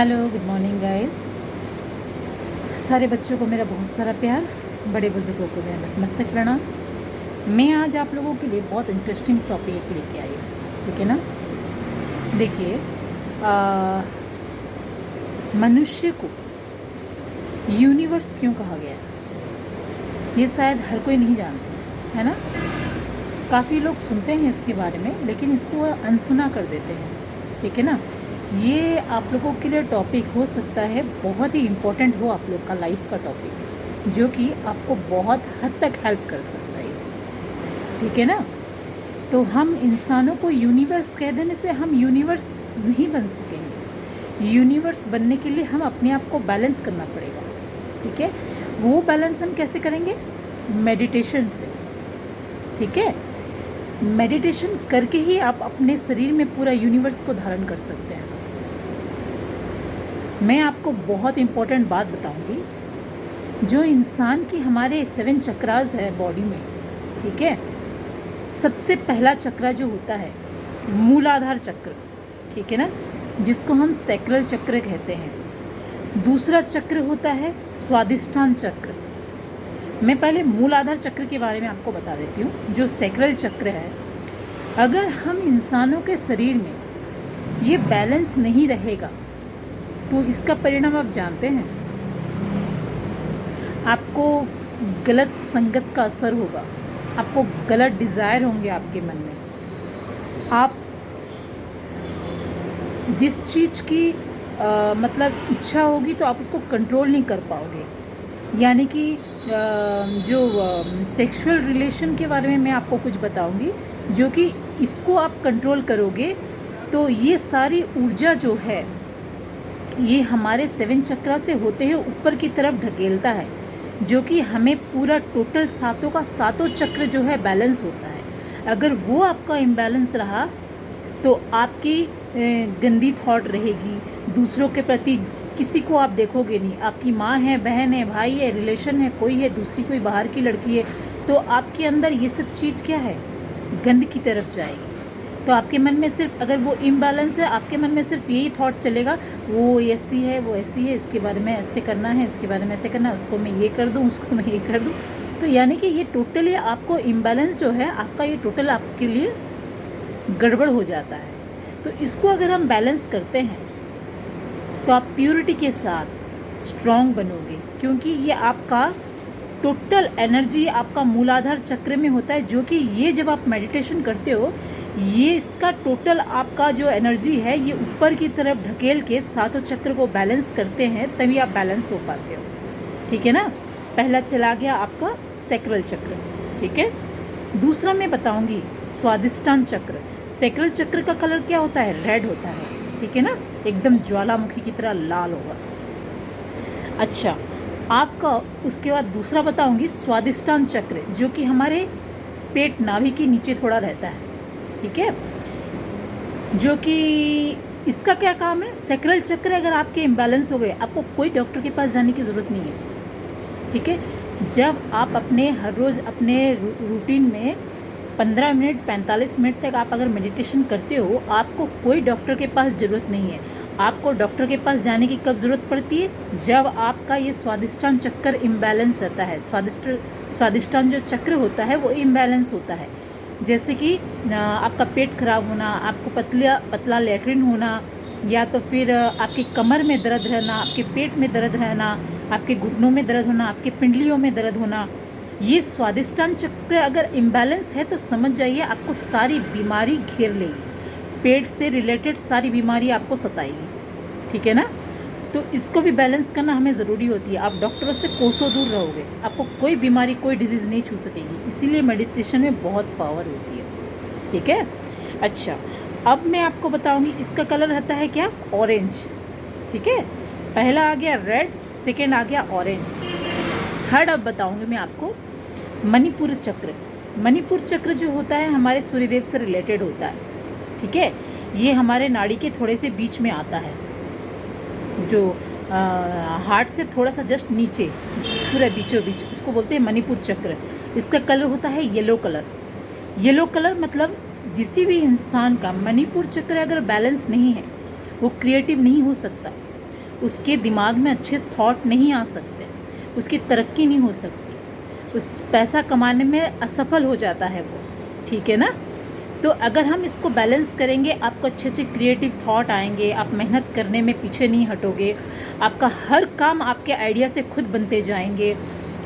Hello, good morning guys. सारे बच्चों को मेरा बहुत सारा प्यार, बड़े बुजुर्गों को मेरा नतमस्तक प्रणाम। मैं आज आप लोगों के लिए बहुत इंटरेस्टिंग टॉपिक लेके आई हूँ, ठीक है ना। देखिए, मनुष्य को यूनिवर्स क्यों कहा गया है, ये शायद हर कोई नहीं जानता है ना। काफ़ी लोग सुनते हैं इसके बारे में, लेकिन इसको अनसुना कर देते हैं, ठीक है ना। ये आप लोगों के लिए टॉपिक हो सकता है बहुत ही इम्पोर्टेंट हो, आप लोग का लाइफ का टॉपिक, जो कि आपको बहुत हद तक हेल्प कर सकता है ये चीज़, ठीक है ना। तो हम इंसानों को यूनिवर्स कह देने से हम यूनिवर्स नहीं बन सकेंगे। यूनिवर्स बनने के लिए हम अपने आप को बैलेंस करना पड़ेगा, ठीक है। वो बैलेंस हम कैसे करेंगे? मेडिटेशन से, ठीक है। मेडिटेशन करके ही आप अपने शरीर में पूरा यूनिवर्स को धारण कर सकते हैं। मैं आपको बहुत इम्पोर्टेंट बात बताऊंगी। जो इंसान की हमारे 7 चक्रास है बॉडी में, ठीक है। सबसे पहला चक्र जो होता है मूलाधार चक्र, ठीक है ना, जिसको हम सैक्रल चक्र कहते हैं। दूसरा चक्र होता है स्वादिष्ठान चक्र। मैं पहले मूलाधार चक्र के बारे में आपको बता देती हूँ। जो सैक्रल चक्र है, अगर हम इंसानों के शरीर में ये बैलेंस नहीं रहेगा तो इसका परिणाम आप जानते हैं। आपको गलत संगत का असर होगा, आपको गलत डिज़ायर होंगे आपके मन में। आप जिस चीज़ की मतलब इच्छा होगी तो आप उसको कंट्रोल नहीं कर पाओगे। यानी कि जो सेक्सुअल रिलेशन के बारे में मैं आपको कुछ बताऊंगी, जो कि इसको आप कंट्रोल करोगे तो ये सारी ऊर्जा जो है ये हमारे 7 चक्रा से होते हुए ऊपर की तरफ ढकेलता है, जो कि हमें पूरा टोटल सातों का सातों चक्र जो है बैलेंस होता है। अगर वो आपका इम्बैलेंस रहा तो आपकी गंदी थॉट रहेगी, दूसरों के प्रति किसी को आप देखोगे नहीं। आपकी माँ है, बहन है, भाई है, रिलेशन है, कोई है, दूसरी कोई बाहर की लड़की है, तो आपके अंदर ये सब चीज़ क्या है, गंद की तरफ जाएगी। तो आपके मन में सिर्फ, अगर वो इम्बैलेंस है, आपके मन में सिर्फ यही थॉट चलेगा, वो ऐसी है, वो ऐसी है, इसके बारे में ऐसे करना है, इसके बारे में ऐसे करना है, उसको मैं ये कर दूँ, उसको मैं ये कर दूँ। तो यानी कि ये टोटली आपको इम्बैलेंस जो है आपका, ये टोटल आपके लिए गड़बड़ हो जाता है। तो इसको अगर हम बैलेंस करते हैं तो आप प्योरिटी के साथ स्ट्रॉन्ग बनोगे, क्योंकि ये आपका टोटल एनर्जी आपका मूलाधार चक्र में होता है, जो कि ये जब आप मेडिटेशन करते हो, ये इसका टोटल आपका जो एनर्जी है ये ऊपर की तरफ ढकेल के सातों चक्र को बैलेंस करते हैं, तभी आप बैलेंस हो पाते हो, ठीक है ना। पहला चला गया आपका सैक्रल चक्र, ठीक है। दूसरा मैं बताऊंगी स्वादिष्ठान चक्र। सैक्रल चक्र का कलर क्या होता है? रेड होता है, ठीक है ना, एकदम ज्वालामुखी की तरह लाल होगा। अच्छा, आपका उसके बाद दूसरा बताऊंगी स्वादिष्ठान चक्र, जो कि हमारे पेट नाभि के नीचे थोड़ा रहता है, ठीक है। जो कि इसका क्या काम है? सैक्रल चक्र अगर आपके इम्बैलेंस हो गए, आपको कोई डॉक्टर के पास जाने की ज़रूरत नहीं है, ठीक है। जब आप अपने हर रोज़ अपने रूटीन में 15 मिनट 45 मिनट तक आप अगर मेडिटेशन करते हो, आपको कोई डॉक्टर के पास ज़रूरत नहीं है। आपको डॉक्टर के पास जाने की कब ज़रूरत पड़ती है? जब आपका ये स्वादिष्ठान चक्र इम्बैलेंस रहता है। स्वादिष्ठान जो चक्र होता है वो इम्बैलेंस होता है। जैसे कि आपका पेट खराब होना, आपको पतला लैट्रिन होना, या तो फिर आपकी कमर में दर्द रहना, आपके पेट में दर्द रहना, आपके घुटनों में दर्द होना, आपके पिंडलियों में दर्द होना, ये स्वादिष्ठान चक्र अगर इम्बैलेंस है तो समझ जाइए आपको सारी बीमारी घेर लेगी। पेट से रिलेटेड सारी बीमारी आपको सताएगी, ठीक है ना। तो इसको भी बैलेंस करना हमें ज़रूरी होती है। आप डॉक्टरों से कोसों दूर रहोगे, आपको कोई बीमारी, कोई डिजीज़ नहीं छू सकेगी। इसीलिए मेडिटेशन में बहुत पावर होती है, ठीक है। अच्छा, अब मैं आपको बताऊंगी इसका कलर रहता है क्या? ऑरेंज, ठीक है। पहला आ गया रेड, सेकेंड आ गया ऑरेंज। थर्ड अब बताऊंगी मैं आपको मणिपुर चक्र। मणिपुर चक्र जो होता है हमारे सूर्यदेव से रिलेटेड होता है, ठीक है। ये हमारे नाड़ी के थोड़े से बीच में आता है, जो हार्ट से थोड़ा सा जस्ट नीचे, पूरा बीचों बीच, उसको बोलते हैं मणिपुर चक्र। इसका कलर होता है येलो कलर। येलो कलर मतलब किसी भी इंसान का मणिपुर चक्र अगर बैलेंस नहीं है, वो क्रिएटिव नहीं हो सकता। उसके दिमाग में अच्छे थॉट नहीं आ सकते, उसकी तरक्की नहीं हो सकती, उस पैसा कमाने में असफल हो जाता है वो, ठीक है ना। तो अगर हम इसको बैलेंस करेंगे, आपको अच्छे अच्छे क्रिएटिव थॉट आएंगे, आप मेहनत करने में पीछे नहीं हटोगे, आपका हर काम आपके आइडिया से खुद बनते जाएंगे।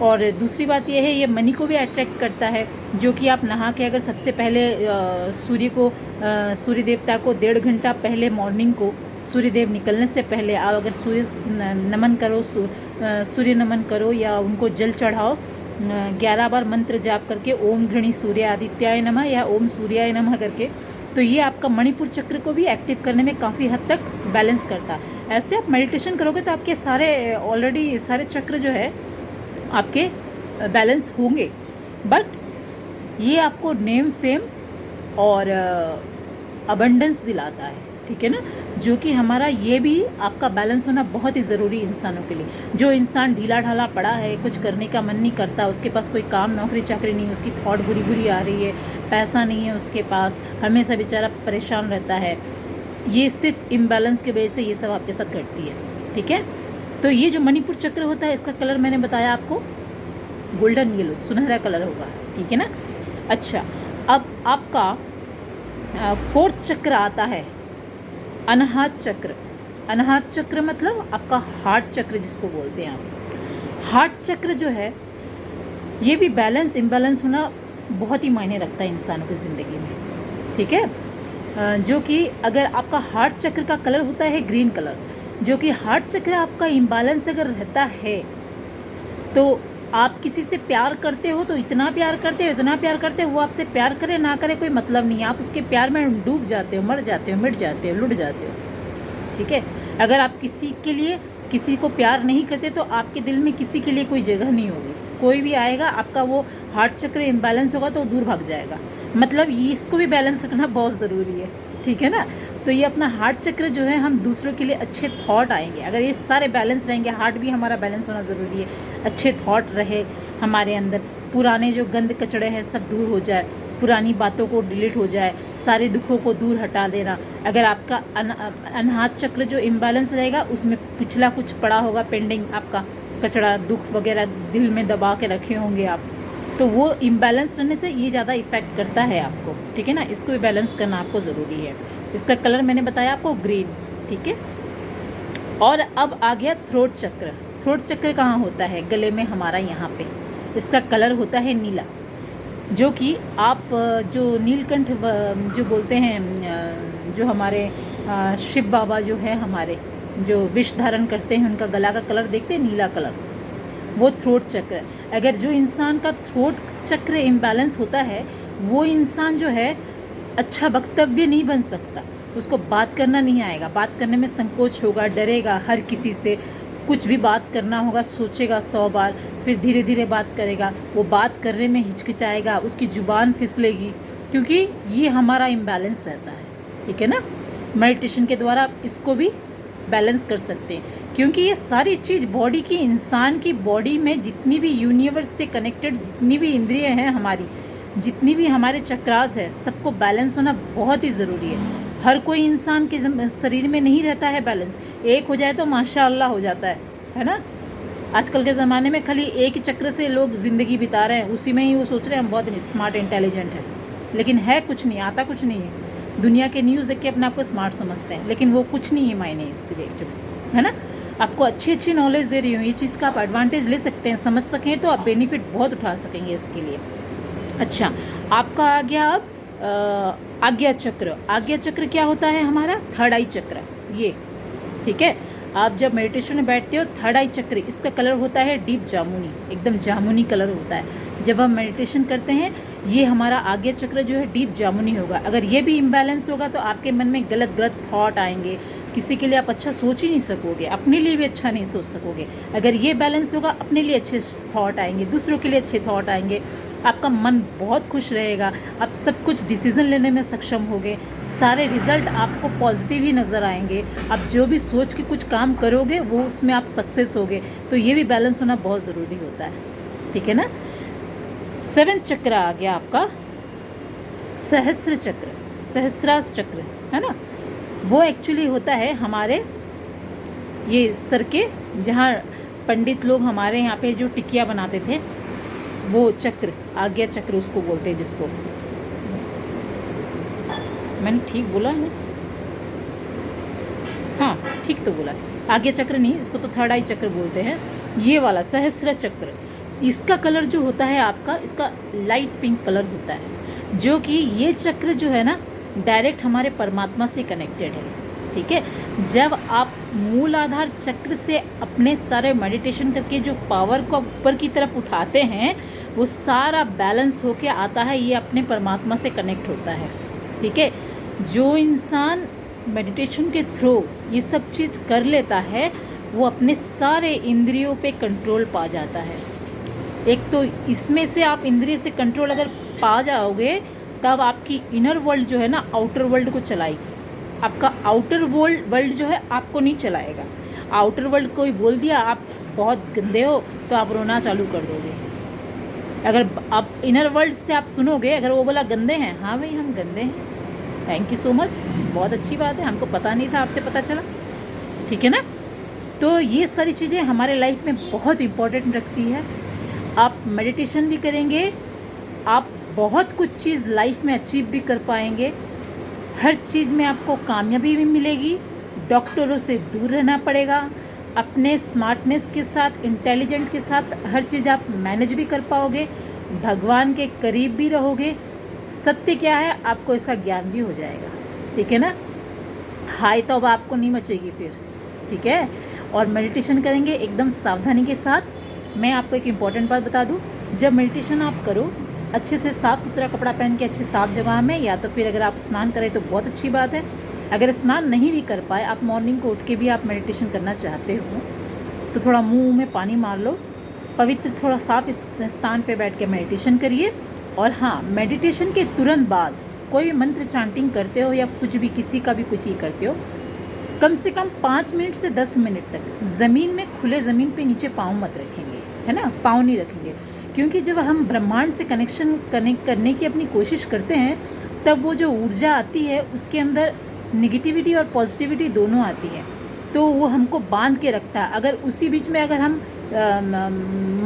और दूसरी बात यह है, ये मनी को भी अट्रैक्ट करता है, जो कि आप नहा के अगर सबसे पहले सूर्य देवता को 1.5 घंटा पहले मॉर्निंग को, सूर्यदेव निकलने से पहले आप अगर सूर्य नमन करो या उनको जल चढ़ाओ, 11 बार मंत्र जाप करके ओम घृणी सूर्य आदित्याय नमः या ओम सूर्याय नमः करके, तो ये आपका मणिपुर चक्र को भी एक्टिव करने में काफ़ी हद तक बैलेंस करता है। ऐसे आप मेडिटेशन करोगे तो आपके ऑलरेडी सारे चक्र जो है आपके बैलेंस होंगे, बट ये आपको नेम फेम और अबंडेंस दिलाता है, ठीक है ना, जो कि हमारा ये भी आपका बैलेंस होना बहुत ही ज़रूरी इंसानों के लिए। जो इंसान ढीला ढाला पड़ा है, कुछ करने का मन नहीं करता, उसके पास कोई काम नौकरी चाकरी नहीं, उसकी थॉट बुरी बुरी आ रही है, पैसा नहीं है उसके पास, हमेशा बेचारा परेशान रहता है, ये सिर्फ इम्बैलेंस की वजह से ये सब आपके साथ घटती है, ठीक है। तो ये जो मणिपुर चक्र होता है, इसका कलर मैंने बताया आपको गोल्डन येलो, सुनहरा कलर होगा, ठीक है ना। अच्छा, अब आपका 4th चक्र आता है अनाहत चक्र। अनाहत चक्र मतलब आपका हार्ट चक्र जिसको बोलते हैं आप। हार्ट चक्र जो है, ये भी बैलेंस इम्बैलेंस होना बहुत ही मायने रखता है इंसानों की ज़िंदगी में, ठीक है। जो कि अगर आपका हार्ट चक्र का कलर होता है ग्रीन कलर, जो कि हार्ट चक्र आपका इम्बैलेंस अगर रहता है, तो आप किसी से प्यार करते हो तो इतना प्यार करते हो, वो आपसे प्यार करे ना करे कोई मतलब नहीं है, आप उसके प्यार में डूब जाते हो, मर जाते हो, मिट जाते हो, लुट जाते हो, ठीक है। अगर आप किसी के लिए किसी को प्यार नहीं करते तो आपके दिल में किसी के लिए कोई जगह नहीं होगी, कोई भी आएगा आपका वो हार्ट चक्र इम्बैलेंस होगा तो दूर भाग जाएगा। मतलब ये इसको भी बैलेंस रखना बहुत ज़रूरी है, ठीक है ना। तो ये अपना हार्ट चक्र जो है, हम दूसरों के लिए अच्छे थॉट आएंगे, अगर ये सारे बैलेंस रहेंगे, हार्ट भी हमारा बैलेंस होना ज़रूरी है, अच्छे थॉट रहे हमारे अंदर, पुराने जो गंद कचड़े हैं सब दूर हो जाए, पुरानी बातों को डिलीट हो जाए, सारे दुखों को दूर हटा देना। अगर आपका अनाहत चक्र जो इम्बैलेंस रहेगा, उसमें पिछला कुछ पड़ा होगा पेंडिंग, आपका कचड़ा दुख वगैरह दिल में दबा के रखे होंगे आप, तो वो इम्बैलेंस रहने से ये ज़्यादा इफ़ेक्ट करता है आपको, ठीक है ना। इसको भी बैलेंस करना आपको ज़रूरी है। इसका कलर मैंने बताया आपको ग्रीन, ठीक है। और अब आ गया थ्रोट चक्र। थ्रोट चक्र कहाँ होता है? गले में हमारा यहाँ पे। इसका कलर होता है नीला, जो कि आप जो नीलकंठ जो बोलते हैं, जो हमारे शिव बाबा जो है हमारे, जो विष धारण करते हैं, उनका गला का कलर देखते हैं नीला कलर, वो थ्रोट चक्र। अगर जो इंसान का थ्रोट चक्र इम्बैलेंस होता है, वो इंसान जो है अच्छा वक्तव्य नहीं बन सकता, उसको बात करना नहीं आएगा, बात करने में संकोच होगा, डरेगा हर किसी से, कुछ भी बात करना होगा सोचेगा 100 बार, फिर धीरे धीरे बात करेगा, वो बात करने में हिचकिचाएगा, उसकी ज़ुबान फिसलेगी, क्योंकि ये हमारा इम्बैलेंस रहता है, ठीक है ना। मेडिटेशन के द्वारा आप इसको भी बैलेंस कर सकते हैं, क्योंकि ये सारी चीज़ बॉडी की, इंसान की बॉडी में जितनी भी यूनिवर्स से कनेक्टेड जितनी भी इंद्रिय हैं हमारी, जितनी भी हमारे चक्रास है, सबको बैलेंस होना बहुत ही ज़रूरी है। हर कोई इंसान के शरीर में नहीं रहता है बैलेंस, एक हो जाए तो माशाअल्लाह हो जाता है ना। आजकल के ज़माने में खाली एक ही चक्र से लोग ज़िंदगी बिता रहे हैं, उसी में ही वो सोच रहे हैं हम बहुत स्मार्ट इंटेलिजेंट है, लेकिन है कुछ नहीं, आता कुछ नहीं है। दुनिया के न्यूज़ देख के अपने आप को स्मार्ट समझते हैं, लेकिन वो कुछ नहीं है मायने इसके लिए जो है ना। आपको अच्छी अच्छी नॉलेज दे रही हूँ, ये चीज़ का आप एडवांटेज ले सकते हैं, समझ सकें तो आप बेनिफिट बहुत उठा सकेंगे इसके लिए। अच्छा, आपका आ गया अब आज्ञा चक्र। आज्ञा चक्र क्या होता है? हमारा थर्ड आई चक्र, ये ठीक है। आप जब मेडिटेशन में बैठते हो, थर्ड आई चक्र, इसका कलर होता है डीप जामुनी, एकदम जामुनी कलर होता है। जब हम मेडिटेशन करते हैं, ये हमारा आज्ञा चक्र जो है डीप जामुनी होगा। अगर ये भी इम्बैलेंस होगा तो आपके मन में गलत गलत थॉट आएंगे, किसी के लिए आप अच्छा सोच ही नहीं सकोगे, अपने लिए भी अच्छा नहीं सोच सकोगे। अगर ये बैलेंस होगा, अपने लिए अच्छे थॉट आएंगे, दूसरों के लिए अच्छे थॉट आएंगे, आपका मन बहुत खुश रहेगा, आप सब कुछ डिसीज़न लेने में सक्षम होगे, सारे रिजल्ट आपको पॉजिटिव ही नज़र आएंगे। आप जो भी सोच के कुछ काम करोगे वो उसमें आप सक्सेस होगे। तो ये भी बैलेंस होना बहुत ज़रूरी होता है, ठीक है ना। 7th चक्र आ गया आपका सहस्त्र चक्र, सहस्रार चक्र है ना। वो एक्चुअली होता है हमारे ये सर के, जहाँ पंडित लोग हमारे यहाँ पे जो टिकिया बनाते थे, वो चक्र, आज्ञा चक्र उसको बोलते हैं, जिसको मैंने ठीक बोला है ना? हाँ ठीक तो बोला। आज्ञा चक्र नहीं, इसको तो थर्ड आई चक्र बोलते हैं। ये वाला सहस्र चक्र, इसका कलर जो होता है आपका, इसका लाइट पिंक कलर होता है, जो कि ये चक्र जो है ना डायरेक्ट हमारे परमात्मा से कनेक्टेड है। ठीक है, जब आप मूल आधार चक्र से अपने सारे मेडिटेशन करके जो पावर को ऊपर की तरफ उठाते हैं, वो सारा बैलेंस होके आता है, ये अपने परमात्मा से कनेक्ट होता है। ठीक है, जो इंसान मेडिटेशन के थ्रू ये सब चीज़ कर लेता है, वो अपने सारे इंद्रियों पे कंट्रोल पा जाता है। एक तो इसमें से आप इंद्रिय से कंट्रोल अगर पा जाओगे, तब आपकी इनर वर्ल्ड जो है ना आउटर वर्ल्ड को चलाएगी। आपका आउटर वर्ल्ड जो है आपको नहीं चलाएगा। आउटर वर्ल्ड कोई बोल दिया आप बहुत गंदे हो, तो आप रोना चालू कर दोगे। अगर आप इनर वर्ल्ड से आप सुनोगे, अगर वो बोला गंदे हैं, हाँ भाई हम गंदे हैं, थैंक यू सो मच, बहुत अच्छी बात है, हमको पता नहीं था, आपसे पता चला। ठीक है ना? तो ये सारी चीज़ें हमारे लाइफ में बहुत इम्पोर्टेंट रखती है। आप मेडिटेशन भी करेंगे, आप बहुत कुछ चीज़ लाइफ में अचीव भी कर पाएंगे। हर चीज़ में आपको कामयाबी भी मिलेगी। डॉक्टरों से दूर रहना पड़ेगा। अपने स्मार्टनेस के साथ, इंटेलिजेंट के साथ हर चीज़ आप मैनेज भी कर पाओगे। भगवान के करीब भी रहोगे। सत्य क्या है, आपको इसका ज्ञान भी हो जाएगा। ठीक है ना? हाई तो अब आपको नहीं मचेगी फिर। ठीक है? और मेडिटेशन करेंगे एकदम सावधानी के साथ। मैं आपको एक इम्पॉर्टेंट बात बता दूं, जब मेडिटेशन आप करो, अच्छे से साफ़ सुथरा कपड़ा पहन के अच्छी साफ़ जगह में, या तो फिर अगर आप स्नान करें तो बहुत अच्छी बात है। अगर स्नान नहीं भी कर पाए, आप मॉर्निंग को उठ के भी आप मेडिटेशन करना चाहते हो, तो थोड़ा मुंह में पानी मार लो, पवित्र थोड़ा साफ स्थान पे बैठ के मेडिटेशन करिए। और हाँ, मेडिटेशन के तुरंत बाद कोई भी मंत्र चांटिंग करते हो या कुछ भी, किसी का भी कुछ ही करते हो, कम से कम 5 मिनट से 10 मिनट तक ज़मीन में, खुले ज़मीन पे नीचे पाँव मत रखेंगे, है ना? पाँव नहीं रखेंगे, क्योंकि जब हम ब्रह्मांड से कनेक्ट करने की अपनी कोशिश करते हैं, तब वो जो ऊर्जा आती है उसके अंदर निगेटिविटी और पॉजिटिविटी दोनों आती है, तो वो हमको बांध के रखता है। अगर उसी बीच में अगर हम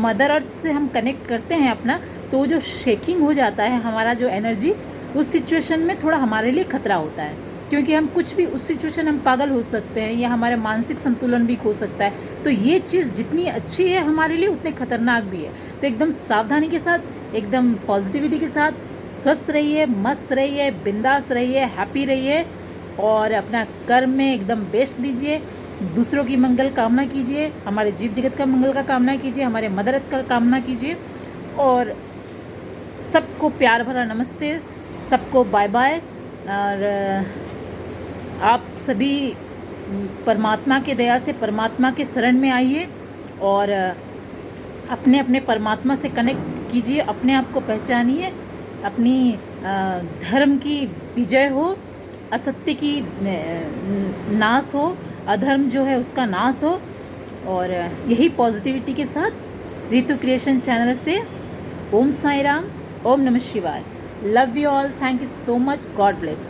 मदर अर्थ से हम कनेक्ट करते हैं अपना, तो वो जो शेकिंग हो जाता है हमारा जो एनर्जी, उस सिचुएशन में थोड़ा हमारे लिए खतरा होता है, क्योंकि हम कुछ भी उस सिचुएशन हम पागल हो सकते हैं, या हमारे मानसिक संतुलन भी खो सकता है। तो ये चीज़ जितनी अच्छी है हमारे लिए, उतने खतरनाक भी है। तो एकदम सावधानी के साथ, एकदम पॉजिटिविटी के साथ स्वस्थ रहिए, मस्त रहिए, बिंदास रहिए, हैप्पी रहिए, और अपना कर्म में एकदम बेस्ट दीजिए। दूसरों की मंगल कामना कीजिए, हमारे जीव जगत का मंगल का कामना कीजिए, हमारे मदर अर्थ का कामना कीजिए, और सबको प्यार भरा नमस्ते, सबको बाय बाय। और आप सभी परमात्मा के दया से परमात्मा के शरण में आइए, और अपने अपने परमात्मा से कनेक्ट कीजिए, अपने आप को पहचानिए, अपनी धर्म की विजय हो, असत्य की नाश हो, अधर्म जो है उसका नाश हो। और यही पॉजिटिविटी के साथ रितु क्रिएशन चैनल से ओम साई राम, ओम नमः शिवाय। Love you all, thank you so much, God bless.